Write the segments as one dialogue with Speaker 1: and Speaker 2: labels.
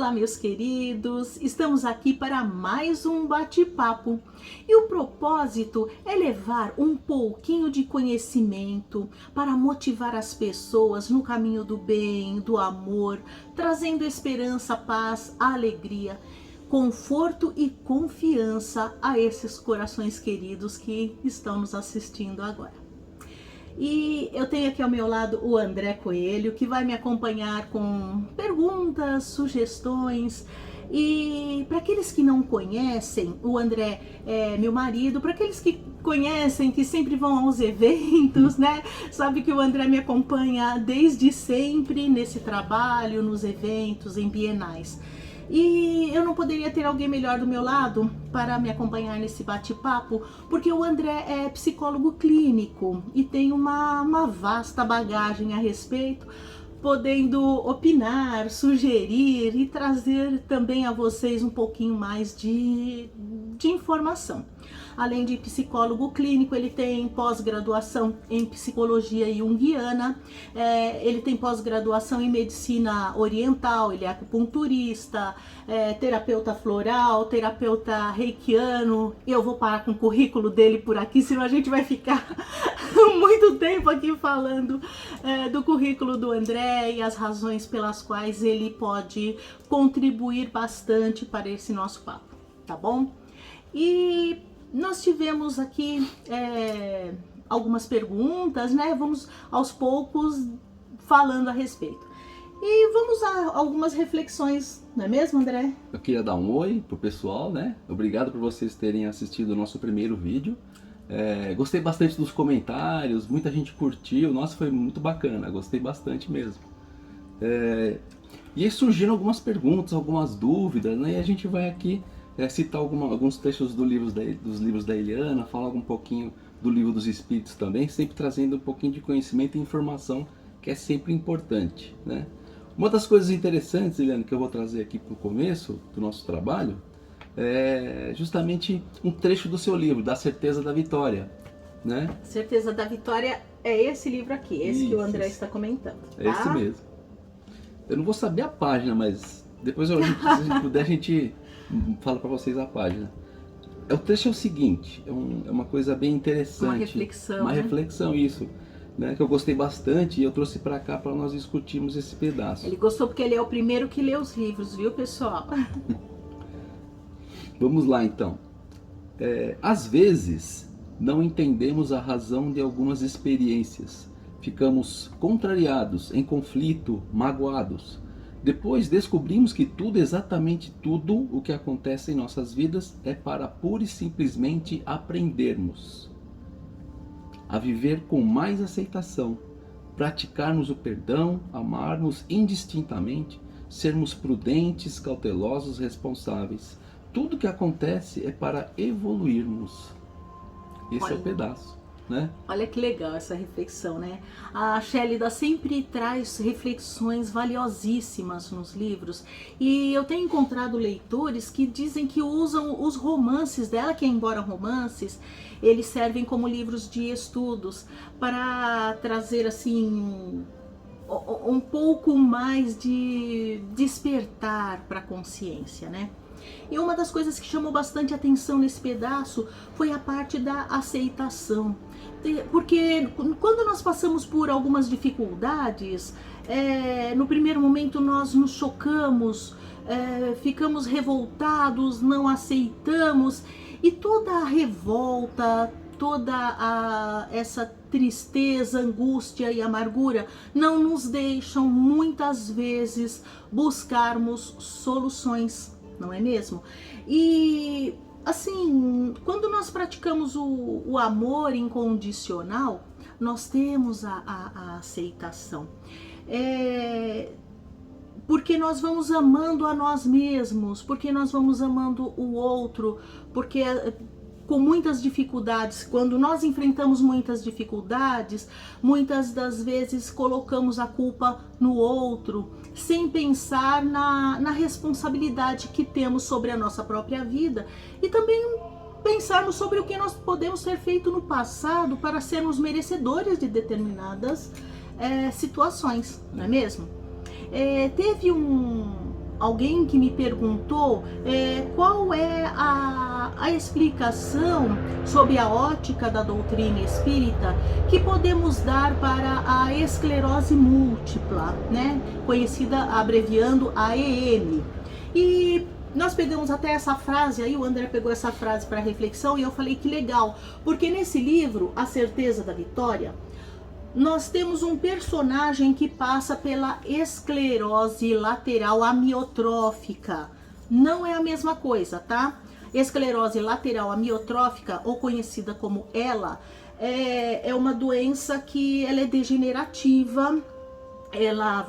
Speaker 1: Olá, meus queridos, estamos aqui para mais um bate-papo e o propósito é levar um pouquinho de conhecimento para motivar as pessoas no caminho do bem, do amor, trazendo esperança, paz, alegria, conforto e confiança a esses corações queridos que estão nos assistindo agora. E eu tenho aqui ao meu lado o André Coelho, que vai me acompanhar com perguntas, sugestões. E para aqueles que não conhecem, o André é meu marido. Para aqueles que conhecem, que sempre vão aos eventos, né? Sabe que o André me acompanha desde sempre nesse trabalho, nos eventos, em bienais. E eu não poderia ter alguém melhor do meu lado para me acompanhar nesse bate-papo, porque o André é psicólogo clínico e tem uma vasta bagagem a respeito, podendo opinar, sugerir e trazer também a vocês um pouquinho mais de informação. Além de psicólogo clínico, ele tem pós-graduação em psicologia junguiana, ele tem pós-graduação em medicina oriental, ele é acupunturista, terapeuta floral, terapeuta reikiano. Eu vou parar com o currículo dele por aqui, senão a gente vai ficar muito tempo aqui falando do currículo do André e as razões pelas quais ele pode contribuir bastante para esse nosso papo, tá bom? E nós tivemos aqui algumas perguntas, né? Vamos aos poucos falando a respeito. E vamos a algumas reflexões, não é mesmo, André?
Speaker 2: Eu queria dar um oi pro pessoal, né? Obrigado por vocês terem assistido o nosso primeiro vídeo. Gostei bastante dos comentários, muita gente curtiu, nossa, foi muito bacana, gostei bastante mesmo. E aí surgiram algumas perguntas, algumas dúvidas, né? E a gente vai aqui citar alguns trechos dos livros da Eliana, falar um pouquinho do livro dos Espíritos também, sempre trazendo um pouquinho de conhecimento e informação, que é sempre importante, né? Uma das coisas interessantes, Eliana, que eu vou trazer aqui para o começo do nosso trabalho, é justamente um trecho do seu livro, Da Certeza da Vitória, né?
Speaker 1: Certeza da Vitória é esse livro aqui, esse que o André está comentando, tá?
Speaker 2: É esse mesmo. Eu não vou saber a página, mas depois, se a gente puder, a gente fala para vocês a página. O trecho é o seguinte, é uma coisa bem interessante.
Speaker 1: Uma reflexão,
Speaker 2: Uma
Speaker 1: né?
Speaker 2: reflexão, isso. Né, que eu gostei bastante e eu trouxe para cá para nós discutirmos esse pedaço.
Speaker 1: Ele gostou porque ele é o primeiro que lê os livros, viu, pessoal?
Speaker 2: Vamos lá, então. Às vezes, não entendemos a razão de algumas experiências. Ficamos contrariados, em conflito, magoados. Depois descobrimos que exatamente tudo o que acontece em nossas vidas é para pura e simplesmente aprendermos a viver com mais aceitação, praticarmos o perdão, amarmos indistintamente, sermos prudentes, cautelosos, responsáveis. Tudo que acontece é para evoluirmos. Esse é o pedaço, né?
Speaker 1: Olha que legal essa reflexão, né? A Shélida sempre traz reflexões valiosíssimas nos livros e eu tenho encontrado leitores que dizem que usam os romances dela, que embora romances, eles servem como livros de estudos para trazer assim um pouco mais de despertar para a consciência, né? E uma das coisas que chamou bastante atenção nesse pedaço foi a parte da aceitação. Porque quando nós passamos por algumas dificuldades, no primeiro momento nós nos chocamos, ficamos revoltados, não aceitamos, e toda a revolta, toda essa tristeza, angústia e amargura não nos deixam muitas vezes buscarmos soluções, não é mesmo? E assim, quando nós praticamos o amor incondicional, nós temos a aceitação. Porque nós vamos amando a nós mesmos, porque nós vamos amando o outro, porque com muitas dificuldades, quando nós enfrentamos muitas dificuldades, muitas das vezes colocamos a culpa no outro, sem pensar na responsabilidade que temos sobre a nossa própria vida e também pensarmos sobre o que nós podemos ter feito no passado para sermos merecedores de determinadas situações, não é mesmo? Teve alguém que me perguntou qual é a explicação sobre a ótica da doutrina espírita que podemos dar para a esclerose múltipla, né? Conhecida abreviando AEM. E nós pegamos até essa frase aí, o André pegou essa frase para reflexão e eu falei que legal, porque nesse livro, A Certeza da Vitória, nós temos um personagem que passa pela esclerose lateral amiotrófica. Não é a mesma coisa, tá? Esclerose lateral amiotrófica, ou conhecida como ELA, é uma doença que ela é degenerativa. Ela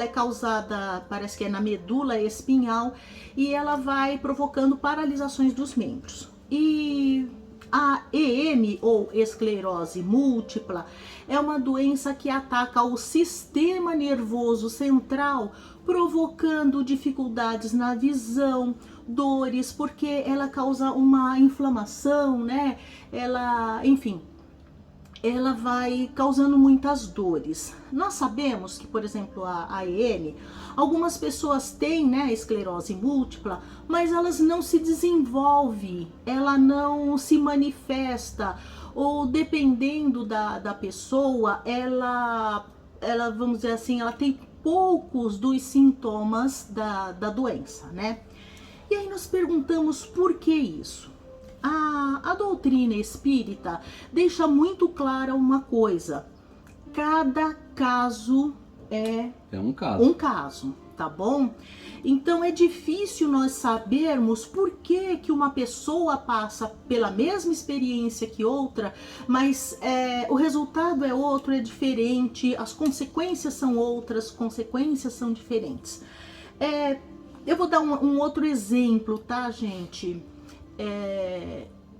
Speaker 1: é causada, parece que é na medula espinhal, e ela vai provocando paralisações dos membros. E a EM, ou esclerose múltipla, é uma doença que ataca o sistema nervoso central, provocando dificuldades na visão, dores, porque ela causa uma inflamação, né? Enfim, ela vai causando muitas dores. Nós sabemos que, por exemplo, a EM, algumas pessoas têm, né, esclerose múltipla, mas elas não se desenvolvem, ela não se manifesta, ou dependendo da pessoa, ela, vamos dizer assim, ela tem poucos dos sintomas da doença, né? E aí nós perguntamos por que isso? A doutrina espírita deixa muito clara uma coisa: cada caso é um caso, tá bom? Então é difícil nós sabermos por que uma pessoa passa pela mesma experiência que outra, mas o resultado é outro, é diferente, as consequências são outras, consequências são diferentes. Eu vou dar um outro exemplo, tá, gente?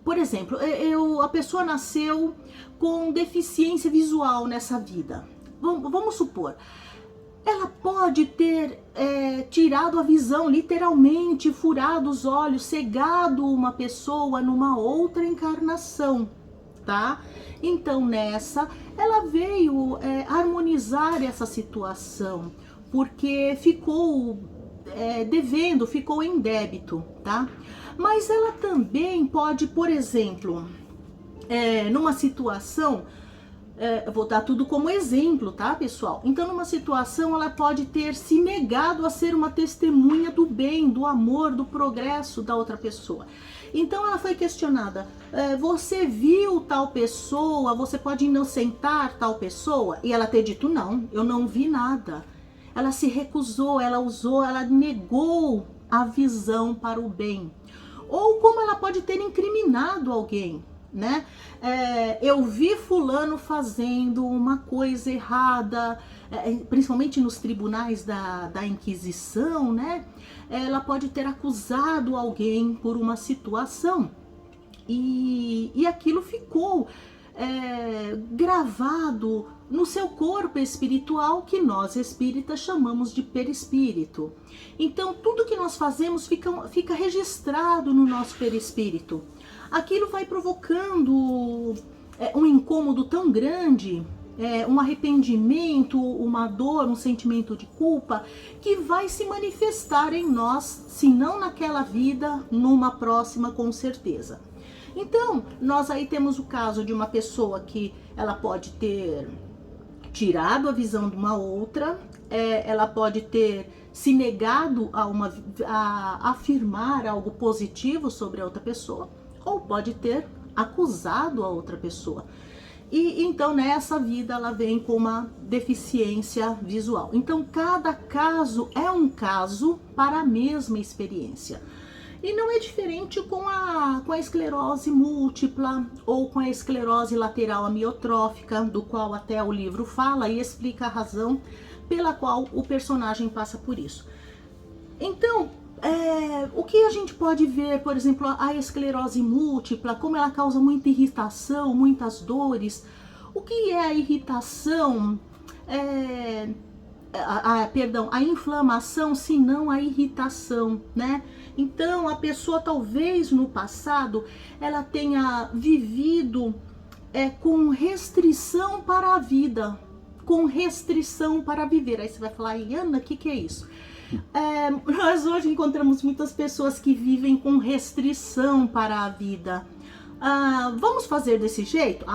Speaker 1: Por exemplo, a pessoa nasceu com deficiência visual nessa vida. Vamos supor, ela pode ter tirado a visão, literalmente furado os olhos, cegado uma pessoa numa outra encarnação, tá? Então nessa, ela veio harmonizar essa situação, porque ficou devendo, ficou em débito, tá? Mas ela também pode, por exemplo, numa situação, eu vou dar tudo como exemplo, tá, pessoal? Então, numa situação, ela pode ter se negado a ser uma testemunha do bem, do amor, do progresso da outra pessoa. Então, ela foi questionada: você viu tal pessoa? Você pode inocentar tal pessoa? E ela ter dito: não, eu não vi nada. Ela se recusou, ela negou a visão para o bem. Ou como ela pode ter incriminado alguém, né? Eu vi fulano fazendo uma coisa errada, principalmente nos tribunais da Inquisição, né? Ela pode ter acusado alguém por uma situação e aquilo ficou gravado no seu corpo espiritual, que nós espíritas chamamos de perispírito. Então tudo que nós fazemos fica registrado no nosso perispírito. Aquilo vai provocando um incômodo tão grande, um arrependimento, uma dor, um sentimento de culpa, que vai se manifestar em nós, se não naquela vida, numa próxima, com certeza. Então, nós aí temos o caso de uma pessoa que ela pode ter tirado a visão de uma outra, ela pode ter se negado a afirmar algo positivo sobre a outra pessoa, ou pode ter acusado a outra pessoa. E então nessa vida ela vem com uma deficiência visual. Então cada caso é um caso para a mesma experiência. E não é diferente com a esclerose múltipla ou com a esclerose lateral amiotrófica, do qual até o livro fala e explica a razão pela qual o personagem passa por isso. Então, o que a gente pode ver, por exemplo, a esclerose múltipla, como ela causa muita irritação, muitas dores. O que é a irritação? A inflamação, se não a irritação, né? Então, a pessoa talvez no passado ela tenha vivido com restrição para a vida, com restrição para viver. Aí você vai falar: Ana, o que é isso? Nós hoje encontramos muitas pessoas que vivem com restrição para a vida. Vamos fazer desse jeito?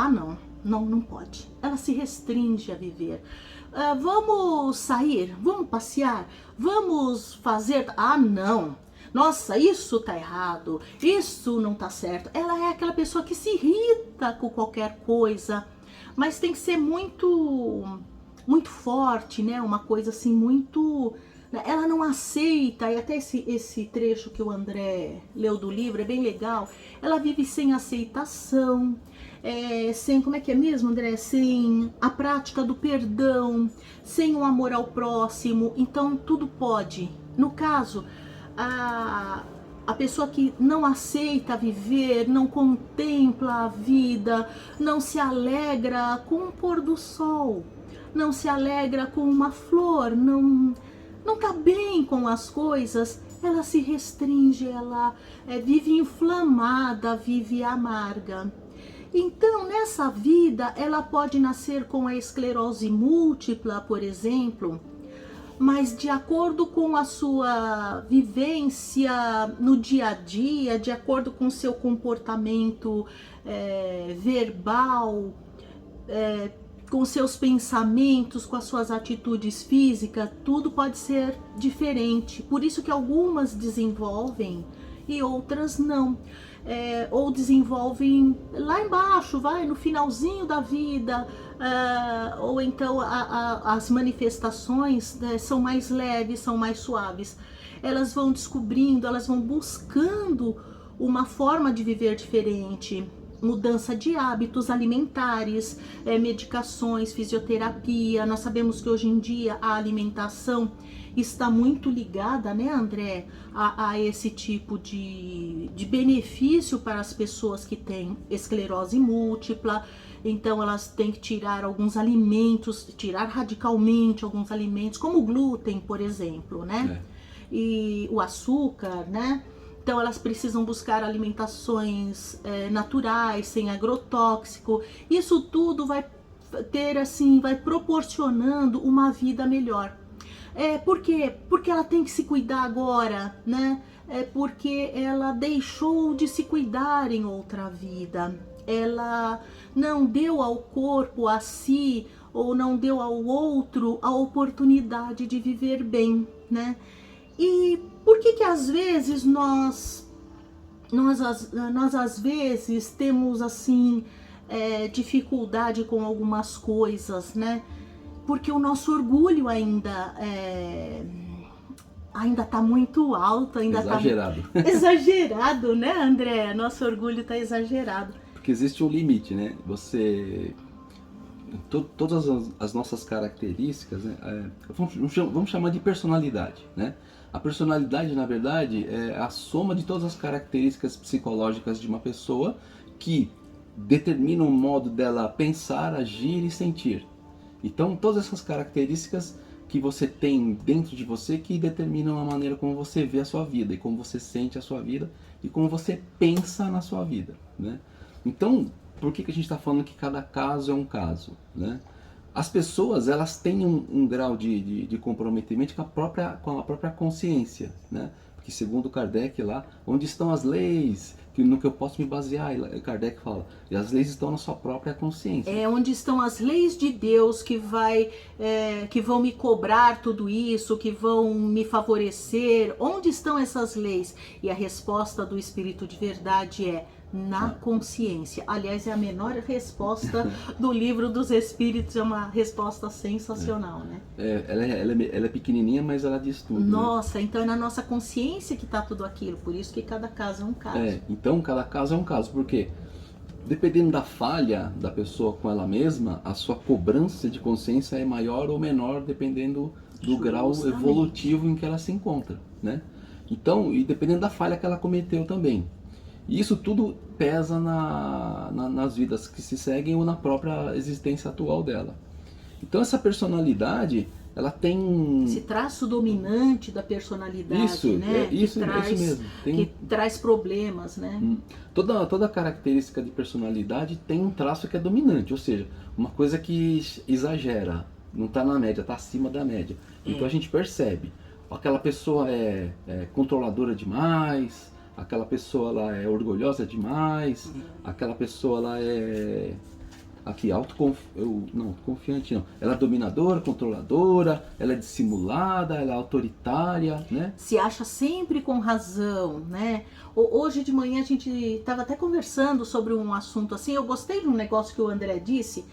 Speaker 1: Não pode. Ela se restringe a viver. Vamos sair? Vamos passear? Vamos fazer? Não. Nossa, isso tá errado. Isso não tá certo. Ela é aquela pessoa que se irrita com qualquer coisa, mas tem que ser muito forte, né? Uma coisa assim muito... Ela não aceita, e até esse trecho que o André leu do livro é bem legal. Ela vive sem aceitação, sem, como é que é mesmo, André? Sem a prática do perdão, sem o amor ao próximo. Então tudo pode. No caso, a pessoa que não aceita viver, não contempla a vida, não se alegra com o pôr do sol, não se alegra com uma flor, não tá bem com as coisas, ela se restringe, ela vive inflamada, vive amarga. Então, nessa vida, ela pode nascer com a esclerose múltipla, por exemplo, mas de acordo com a sua vivência no dia a dia, de acordo com o seu comportamento verbal, com seus pensamentos, com as suas atitudes físicas, tudo pode ser diferente. Por isso que algumas desenvolvem e outras não. Ou desenvolvem lá embaixo, no finalzinho da vida, ou então as manifestações são mais leves, são mais suaves. Elas vão descobrindo, elas vão buscando uma forma de viver diferente. Mudança de hábitos alimentares, medicações, fisioterapia. Nós sabemos que hoje em dia a alimentação está muito ligada, né, André, a esse tipo de benefício para as pessoas que têm esclerose múltipla. Então elas têm que tirar alguns alimentos, tirar radicalmente alguns alimentos, como o glúten, por exemplo, né? E o açúcar, né? Então elas precisam buscar alimentações naturais, sem agrotóxico. Isso tudo vai ter assim, vai proporcionando uma vida melhor. Por quê? Porque ela tem que se cuidar agora, né? Porque ela deixou de se cuidar em outra vida. Ela não deu ao corpo, a si, ou não deu ao outro a oportunidade de viver bem, né? E por que às vezes nós às vezes temos assim dificuldade com algumas coisas, né? Porque o nosso orgulho ainda tá muito alto, ainda
Speaker 2: exagerado.
Speaker 1: Tá exagerado, né, André? Nosso orgulho tá exagerado.
Speaker 2: Porque existe um limite, né? Todas as nossas características, né? Vamos chamar de personalidade, né? A personalidade, na verdade, é a soma de todas as características psicológicas de uma pessoa que determinam o modo dela pensar, agir e sentir. Então, todas essas características que você tem dentro de você que determinam a maneira como você vê a sua vida, e como você sente a sua vida, e como você pensa na sua vida, né? Então, por que a gente está falando que cada caso é um caso, né? As pessoas, elas têm um grau de comprometimento com a própria consciência, né? Porque segundo Kardec lá, onde estão as leis, no que eu posso me basear, Kardec fala, e as leis estão na sua própria consciência.
Speaker 1: Onde estão as leis de Deus que vão me cobrar tudo isso, que vão me favorecer? Onde estão essas leis? E a resposta do Espírito de Verdade é na consciência. Aliás, é a menor resposta do Livro dos Espíritos, é uma resposta sensacional, né?
Speaker 2: Ela é pequenininha, mas ela diz tudo.
Speaker 1: Nossa,
Speaker 2: né?
Speaker 1: Então é na nossa consciência que está tudo aquilo, por isso que cada caso é um caso.
Speaker 2: Então cada caso é um caso, porque dependendo da falha da pessoa com ela mesma, a sua cobrança de consciência é maior ou menor, dependendo do grau evolutivo em que ela se encontra, né? Então, e dependendo da falha que ela cometeu também. E isso tudo pesa nas vidas que se seguem ou na própria existência atual dela. Então essa personalidade, ela tem...
Speaker 1: Esse traço dominante da personalidade, né?
Speaker 2: Isso mesmo.
Speaker 1: Que traz problemas, né?
Speaker 2: Toda característica de personalidade tem um traço que é dominante, ou seja, uma coisa que exagera, não está na média, está acima da média. Então a gente percebe. aquela pessoa é controladora demais, aquela pessoa ela é orgulhosa demais, aquela pessoa ela é aqui confiante não, ela é dominadora, controladora, ela é dissimulada, ela é autoritária, né?
Speaker 1: Se acha sempre com razão, né? Hoje de manhã a gente estava até conversando sobre um assunto assim, eu gostei de um negócio que o André disse,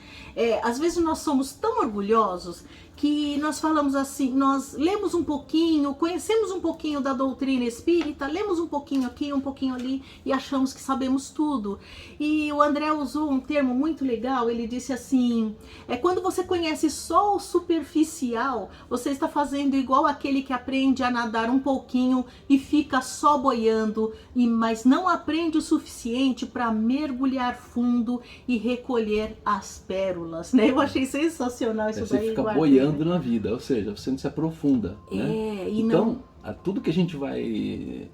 Speaker 1: às vezes nós somos tão orgulhosos que nós falamos assim, nós lemos um pouquinho, conhecemos um pouquinho da doutrina espírita, lemos um pouquinho aqui, um pouquinho ali e achamos que sabemos tudo. E o André usou um termo muito legal, ele disse assim, quando você conhece só o superficial, você está fazendo igual aquele que aprende a nadar um pouquinho e fica só boiando, mas não aprende o suficiente para mergulhar fundo e recolher as pérolas, né? Eu achei sensacional isso
Speaker 2: Você
Speaker 1: daí.
Speaker 2: fica boiando na vida, ou seja, você não se aprofunda, né? Então, tudo que a gente vai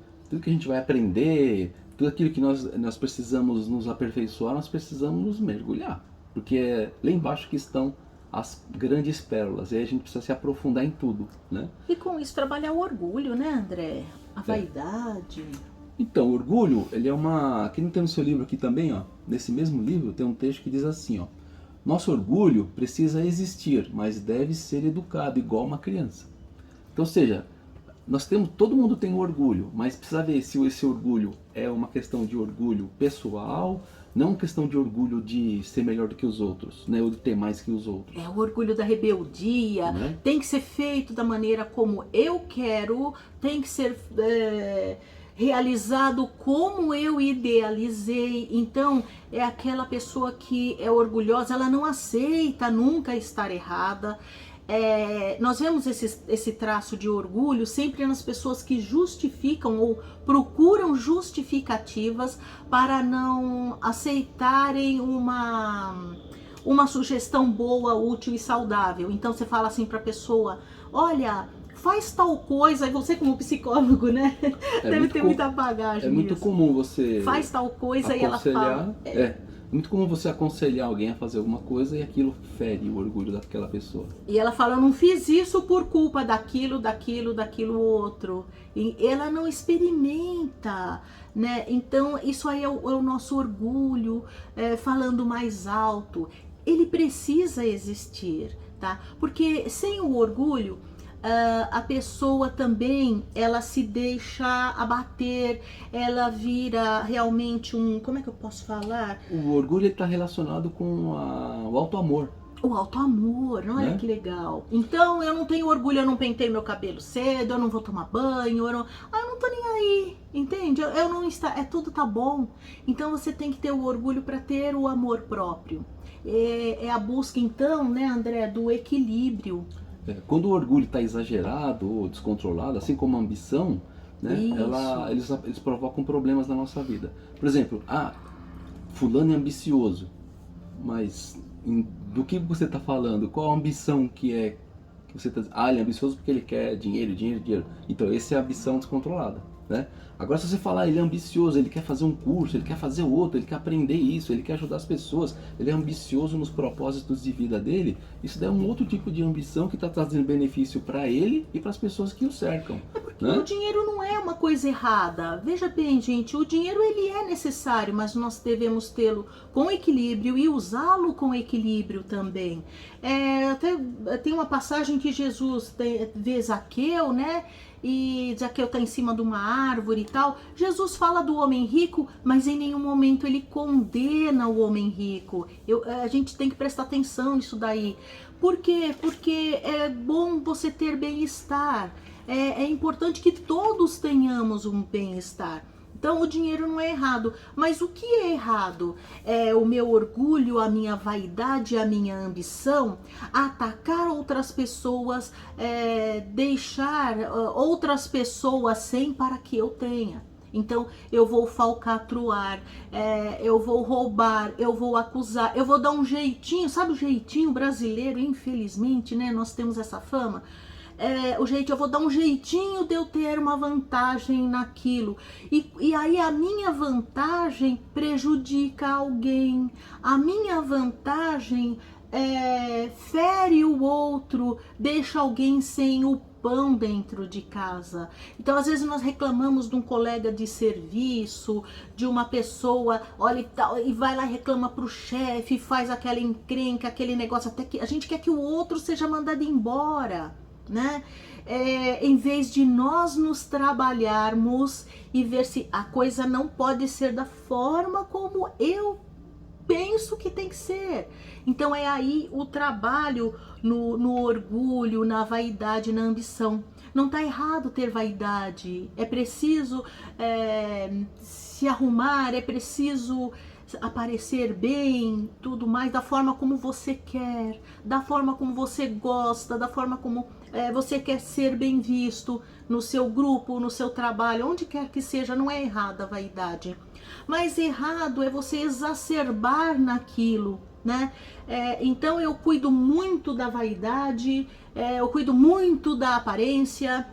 Speaker 2: aprender, tudo aquilo que nós precisamos nos aperfeiçoar, nós precisamos nos mergulhar, porque é lá embaixo que estão as grandes pérolas, e aí a gente precisa se aprofundar em tudo, né?
Speaker 1: E com isso trabalhar o orgulho, né, André? A vaidade.
Speaker 2: Então, o orgulho, ele é uma... Aqui não tem no seu livro aqui também, ó, nesse mesmo livro tem um texto que diz assim, ó: nosso orgulho precisa existir, mas deve ser educado igual uma criança. Então, ou seja, todo mundo tem um orgulho, mas precisa ver se esse orgulho é uma questão de orgulho pessoal, não uma questão de orgulho de ser melhor do que os outros, né, ou de ter mais que os outros.
Speaker 1: O orgulho da rebeldia, né? Tem que ser feito da maneira como eu quero, tem que ser realizado como eu idealizei. Então é aquela pessoa que é orgulhosa, ela não aceita nunca estar errada. Nós vemos esse traço de orgulho sempre nas pessoas que justificam ou procuram justificativas para não aceitarem uma sugestão boa, útil e saudável. Então você fala assim para a pessoa, olha, faz tal coisa, e você como psicólogo, né? Deve ter muita bagagem.
Speaker 2: É muito comum você
Speaker 1: faz tal coisa e ela fala.
Speaker 2: É muito comum você aconselhar alguém a fazer alguma coisa e aquilo fere o orgulho daquela pessoa.
Speaker 1: E ela fala, eu não fiz isso por culpa daquilo outro. E ela não experimenta, né? Então isso aí é o nosso orgulho falando mais alto. Ele precisa existir, tá? Porque sem o orgulho, a pessoa também, ela se deixa abater, ela vira realmente como é que eu posso falar?
Speaker 2: O orgulho está relacionado com o auto-amor.
Speaker 1: O auto-amor, olha que legal. Então eu não tenho orgulho, eu não pentei meu cabelo cedo, eu não vou tomar banho, eu não tô nem aí, entende? Tudo tá bom. Então você tem que ter o orgulho para ter o amor próprio. É a busca então, né, André, do equilíbrio.
Speaker 2: Quando o orgulho está exagerado ou descontrolado, assim como a ambição, né, eles provocam problemas na nossa vida. Por exemplo, fulano é ambicioso, mas do que você está falando? Qual a ambição que você está dizendo? Ele é ambicioso porque ele quer dinheiro, dinheiro, dinheiro. Então, essa é a ambição descontrolada, né? Agora, se você falar, ele é ambicioso, ele quer fazer um curso, ele quer fazer outro, ele quer aprender isso, ele quer ajudar as pessoas, ele é ambicioso nos propósitos de vida dele, isso daí é um outro tipo de ambição que está trazendo benefício para ele e para as pessoas que o cercam.
Speaker 1: Porque o dinheiro não é uma coisa errada. Veja bem, gente, o dinheiro ele é necessário, mas nós devemos tê-lo com equilíbrio e usá-lo com equilíbrio também. Até tem uma passagem que Jesus vê Zaqueu, né? E Zaqueu está em cima de uma árvore e tal. Jesus fala do homem rico, mas em nenhum momento ele condena o homem rico. A gente tem que prestar atenção nisso daí. Por quê? Porque é bom você ter bem-estar. É importante que todos tenhamos um bem-estar. Então o dinheiro não é errado, mas o que é errado? É o meu orgulho, a minha vaidade, a minha ambição, atacar outras pessoas, deixar outras pessoas sem para que eu tenha. Então eu vou falcatruar, eu vou roubar, eu vou acusar, eu vou dar um jeitinho, sabe o jeitinho brasileiro, infelizmente, né? Nós temos essa fama. Eu vou dar um jeitinho de eu ter uma vantagem naquilo. E aí a minha vantagem prejudica alguém. A minha vantagem fere o outro, deixa alguém sem o pão dentro de casa. Então, às vezes nós reclamamos de um colega de serviço, de uma pessoa, olha e vai lá e reclama pro chefe, faz aquela encrenca, aquele negócio, até que a gente quer que o outro seja mandado embora, né? Em vez de nós nos trabalharmos e ver se a coisa não pode ser da forma como eu penso que tem que ser. Então é aí o trabalho no orgulho, na vaidade, na ambição. Não tá errado ter vaidade, é preciso se arrumar, é preciso aparecer bem, tudo mais, da forma como você quer, da forma como você gosta, da forma como você quer ser bem visto no seu grupo, no seu trabalho, onde quer que seja. Não é errada a vaidade, mas errado é você exacerbar naquilo, né? Então eu cuido muito da vaidade, eu cuido muito da aparência,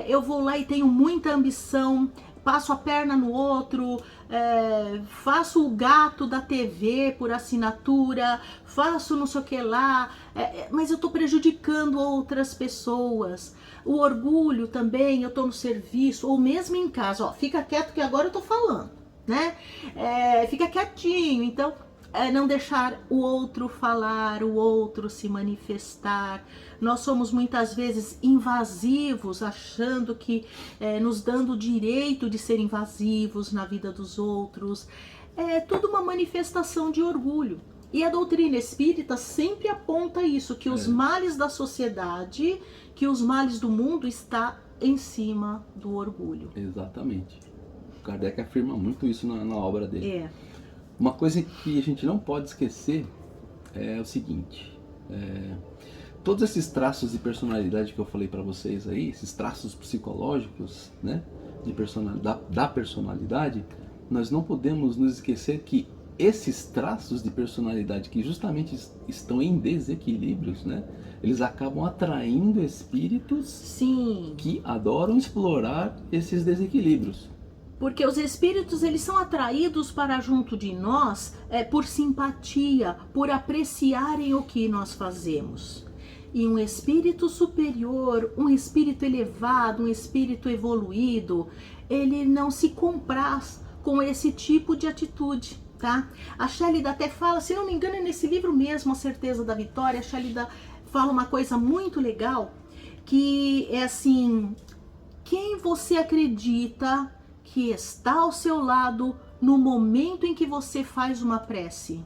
Speaker 1: eu vou lá e tenho muita ambição, passo a perna no outro, faço o gato da TV por assinatura, faço não sei o que lá, mas eu estou prejudicando outras pessoas. O orgulho também, eu estou no serviço, ou mesmo em casa, ó, fica quieto que agora eu estou falando, né? Fica quietinho, então não deixar o outro falar, o outro se manifestar. Nós somos muitas vezes invasivos, achando que nos dando o direito de ser invasivos na vida dos outros. É tudo uma manifestação de orgulho. E a doutrina espírita sempre aponta isso, que os males da sociedade, que os males do mundo está em cima do orgulho.
Speaker 2: Exatamente. O Kardec afirma muito isso na obra dele. Uma coisa que a gente não pode esquecer é o seguinte, todos esses traços de personalidade que eu falei para vocês aí, esses traços psicológicos, né, da personalidade, nós não podemos nos esquecer que esses traços de personalidade que justamente estão em desequilíbrios, né, eles acabam atraindo espíritos
Speaker 1: Sim.
Speaker 2: que adoram explorar esses desequilíbrios.
Speaker 1: Porque os espíritos, eles são atraídos para junto de nós por simpatia, por apreciarem o que nós fazemos. E um espírito superior, um espírito elevado, um espírito evoluído, ele não se compraz com esse tipo de atitude, tá? A Shélida até fala, se não me engano é nesse livro mesmo, A Certeza da Vitória, a Shélida fala uma coisa muito legal, que é assim, quem você acredita que está ao seu lado no momento em que você faz uma prece?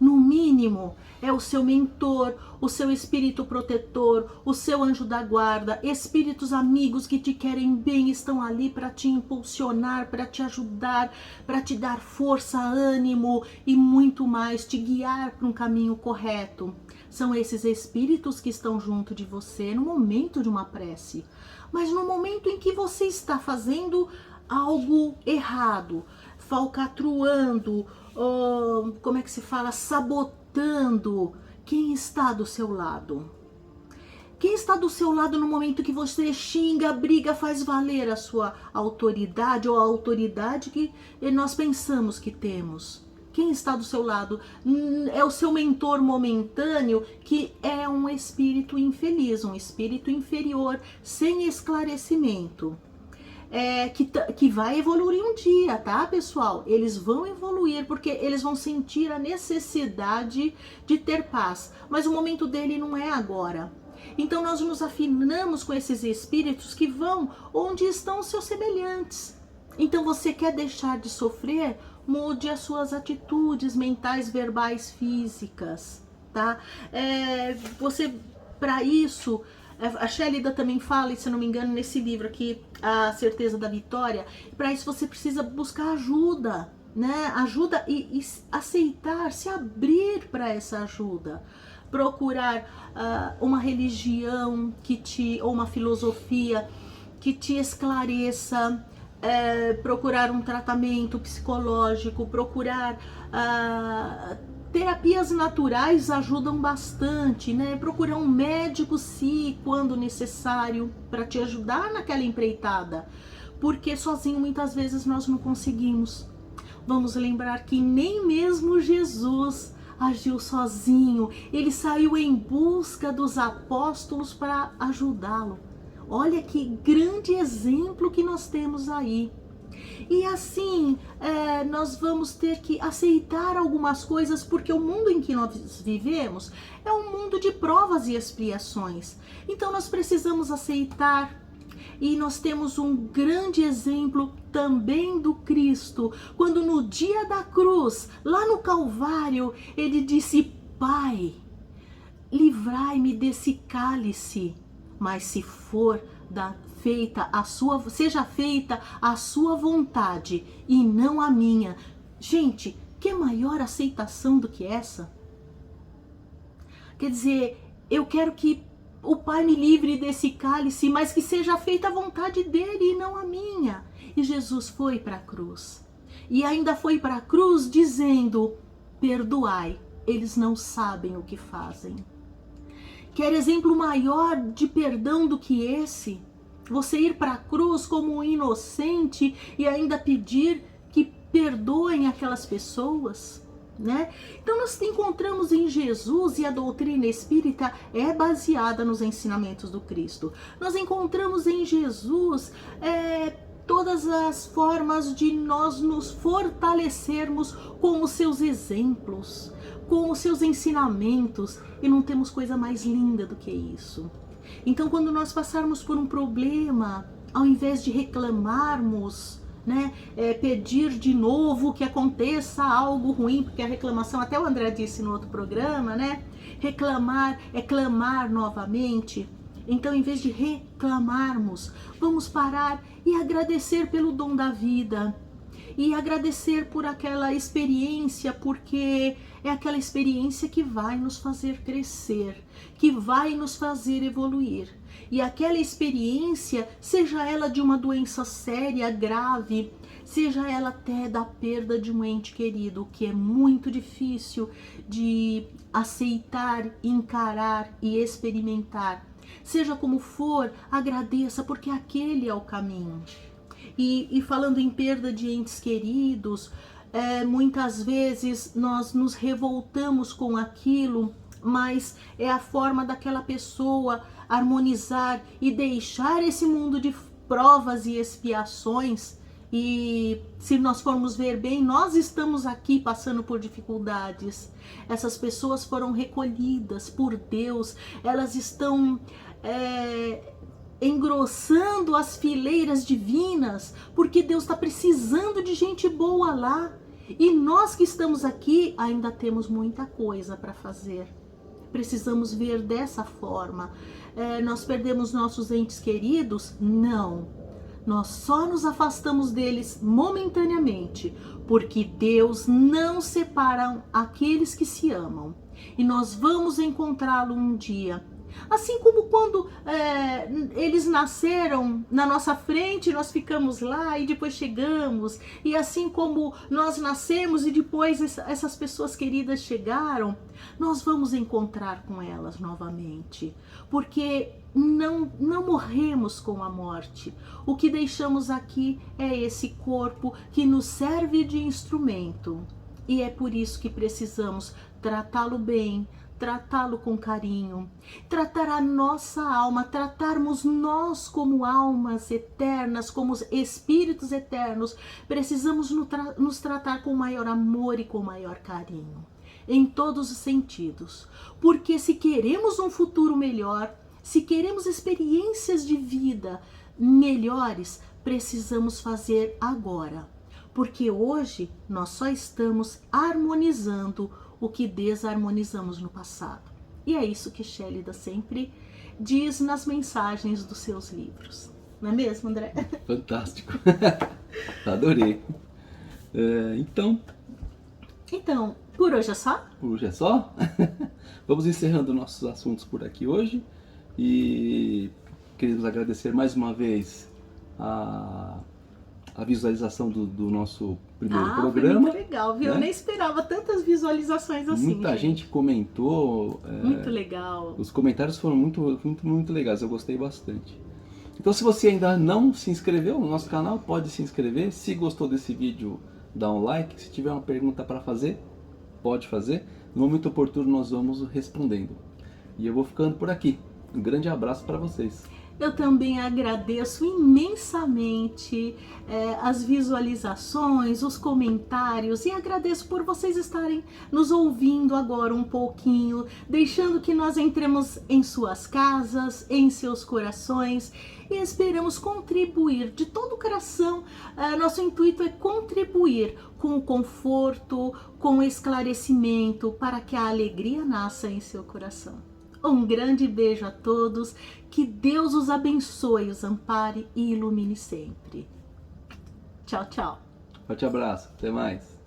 Speaker 1: No mínimo, é o seu mentor, o seu espírito protetor, o seu anjo da guarda, espíritos amigos que te querem bem, estão ali para te impulsionar, para te ajudar, para te dar força, ânimo e muito mais, te guiar para um caminho correto. São esses espíritos que estão junto de você no momento de uma prece. Mas no momento em que você está fazendo algo errado, falcatruando, como é que se fala, sabotando, quem está do seu lado? Quem está do seu lado no momento que você xinga, briga, faz valer a sua autoridade ou a autoridade que nós pensamos que temos? Quem está do seu lado? É o seu mentor momentâneo, que é um espírito infeliz, um espírito inferior, sem esclarecimento. Que vai evoluir um dia, tá, pessoal? Eles vão evoluir porque eles vão sentir a necessidade de ter paz, mas o momento dele não é agora. Então nós nos afinamos com esses espíritos que vão onde estão os seus semelhantes. Então você quer deixar de sofrer? Mude as suas atitudes mentais, verbais, físicas, tá? Para isso, a Shélida também fala, e se não me engano, nesse livro aqui, A Certeza da Vitória, para isso você precisa buscar ajuda, né? Ajuda e aceitar, se abrir para essa ajuda. Procurar uma religião ou uma filosofia que te esclareça, procurar um tratamento psicológico, procurar terapias naturais ajudam bastante, né? Procurar um médico, se quando necessário, para te ajudar naquela empreitada, porque sozinho muitas vezes nós não conseguimos. Vamos lembrar que nem mesmo Jesus agiu sozinho, ele saiu em busca dos apóstolos para ajudá-lo. Olha que grande exemplo que nós temos aí. E assim, nós vamos ter que aceitar algumas coisas, porque o mundo em que nós vivemos é um mundo de provas e expiações. Então nós precisamos aceitar. E nós temos um grande exemplo também do Cristo, quando no dia da cruz, lá no Calvário, ele disse: Pai, livrai-me desse cálice, mas se for seja feita a sua vontade e não a minha. Gente, que maior aceitação do que essa? Quer dizer, eu quero que o Pai me livre desse cálice, mas que seja feita a vontade dele e não a minha. E Jesus foi para a cruz. E ainda foi para a cruz dizendo: perdoai, eles não sabem o que fazem. Quer exemplo maior de perdão do que esse? Você ir para a cruz como um inocente e ainda pedir que perdoem aquelas pessoas? Né? Então nós encontramos em Jesus, e a doutrina espírita é baseada nos ensinamentos do Cristo. Nós encontramos em Jesus todas as formas de nós nos fortalecermos com os seus exemplos, com os seus ensinamentos, e não temos coisa mais linda do que isso. Então quando nós passarmos por um problema, ao invés de reclamarmos, né, pedir de novo que aconteça algo ruim, porque a reclamação, até o André disse no outro programa, né, reclamar é clamar novamente. Então, em vez de reclamarmos, vamos parar e agradecer pelo dom da vida, e agradecer por aquela experiência, porque é aquela experiência que vai nos fazer crescer, que vai nos fazer evoluir. E aquela experiência, seja ela de uma doença séria, grave, seja ela até da perda de um ente querido, que é muito difícil de aceitar, encarar e experimentar. Seja como for, agradeça, porque aquele é o caminho. E falando em perda de entes queridos, muitas vezes nós nos revoltamos com aquilo, mas é a forma daquela pessoa harmonizar e deixar esse mundo de provas e expiações. E se nós formos ver bem, nós estamos aqui passando por dificuldades. Essas pessoas foram recolhidas por Deus, elas estão engrossando as fileiras divinas, porque Deus está precisando de gente boa lá. E nós que estamos aqui ainda temos muita coisa para fazer. Precisamos ver dessa forma. Nós perdemos nossos entes queridos? Não. Nós só nos afastamos deles momentaneamente, porque Deus não separa aqueles que se amam. E nós vamos encontrá-lo um dia. Assim como quando eles nasceram na nossa frente, nós ficamos lá e depois chegamos. E assim como nós nascemos e depois essas pessoas queridas chegaram, nós vamos encontrar com elas novamente. Porque não morremos com a morte. O que deixamos aqui é esse corpo que nos serve de instrumento. E é por isso que precisamos tratá-lo bem, tratá-lo com carinho, tratar a nossa alma, tratarmos nós como almas eternas, como espíritos eternos. Precisamos nos tratar com maior amor e com maior carinho, em todos os sentidos. Porque se queremos um futuro melhor, se queremos experiências de vida melhores, precisamos fazer agora. Porque hoje nós só estamos harmonizando o que desarmonizamos no passado. E é isso que Shélida sempre diz nas mensagens dos seus livros. Não é mesmo, André?
Speaker 2: Fantástico. Adorei. Então, por hoje é só? Por hoje é só. Vamos encerrando nossos assuntos por aqui hoje. E queremos agradecer mais uma vez a visualização do nosso primeiro programa.
Speaker 1: Foi muito legal, viu? Né? Eu nem esperava tantas visualizações assim.
Speaker 2: Muita gente comentou.
Speaker 1: Muito legal.
Speaker 2: Os comentários foram muito legais, eu gostei bastante. Então, se você ainda não se inscreveu no nosso canal, pode se inscrever. Se gostou desse vídeo, dá um like. Se tiver uma pergunta para fazer, pode fazer. No momento oportuno nós vamos respondendo. E eu vou ficando por aqui. Um grande abraço para vocês.
Speaker 1: Eu também agradeço imensamente as visualizações, os comentários e agradeço por vocês estarem nos ouvindo agora um pouquinho, deixando que nós entremos em suas casas, em seus corações e esperamos contribuir de todo o coração. Nosso intuito é contribuir com o conforto, com o esclarecimento para que a alegria nasça em seu coração. Um grande beijo a todos, que Deus os abençoe, os ampare e ilumine sempre. Tchau, tchau.
Speaker 2: Forte abraço, até mais.